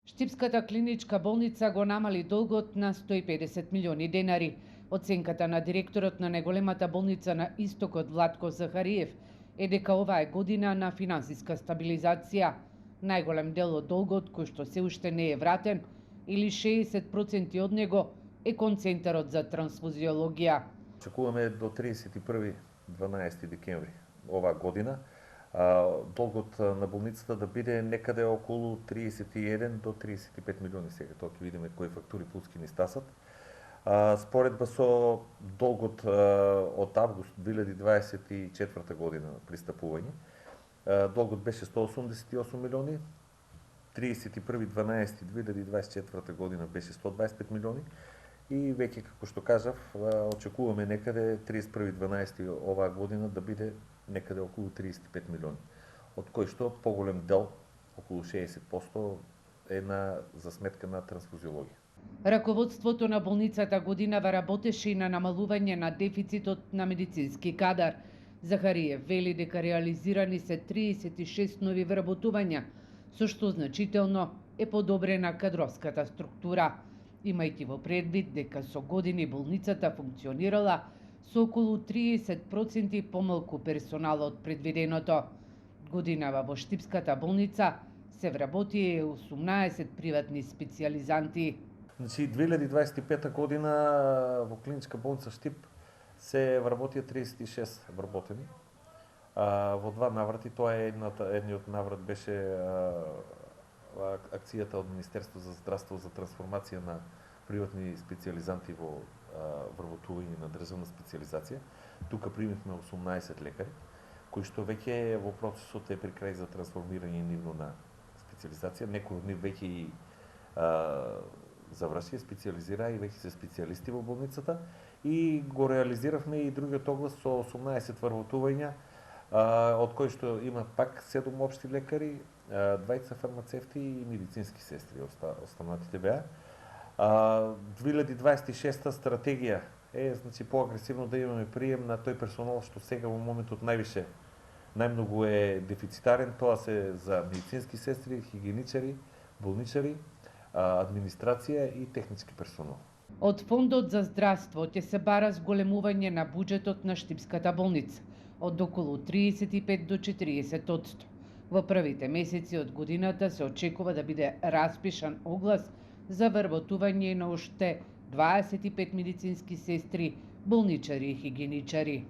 Штипската клиничка болница го намали долгот на 150 милиони денари. Оценката на директорот на најголемата болница на Истокот Владко Захариев е дека оваа е година на финансиска стабилизација. Најголем дел од долгот, кој што се уште не е вратен, или 60% од него, е кон Центарот за трансфузиологија. Очекуваме до 31.12 декември оваа година долгот на болницата да биде некаде околу 31 до 35 милиони. Сега тоа ќе видиме кои фактури пуски ни стасат. Споредба со долгот од август 2024 година пристапување, долгот беше 188 милиони, 31.12.2024 година беше 125 милиони и веќе, како што кажав, очекуваме некаде 31.12 оваа година да биде некаде околу 35 милиони, од кои што поголем дел, околу 60%, е за сметка на трансфузиологија. Раководството на болницата годинава работеше и на намалување на дефицитот на медицински кадар. Захариев вели дека реализирани се 36 нови вработувања, со што значително е подобрена кадровската структура, имајќи во предвид дека со години болницата функционирала со околу 30% помалку персонал од предвиденото. Годинава во Штипската болница се вработи 18 приватни специјализанти. Значи 2025 година во клиничка болница Штип се вработија 36 вработени. Во два наврати, тоа е едниот наврат беше акцијата од Министерство за здравство за трансформација на приватни специјализанти во вработување на државна специјализација. Тука примивме 18 лекари, кои што веќе во процесот е при крај за трансформирање нивно на специјализација. Некои од нив веќе и завршија, специјализираа и веќе се специјалисти во болницата и го реализиравме и другиот оглас со 18 вработувања, од кои што има пак 7 општи лекари, 2 фармацевти и медицински сестри, останатите беа. 2026 стратегија е, значи, поагресивно да имаме прием на тој персонал што сега во моментот најмногу е дефицитарен. Тоа се за медицински сестри, хигиеничари, болничари, администрација и технички персонал. Од Фондот за здравство ќе се бара зголемување на буџетот на Штипската болница од околу 35 до 40%. Во првите месеци од годината се очекува да биде распишан оглас за вработување на уште 25 медицински сестри, болничари и хигиеничари.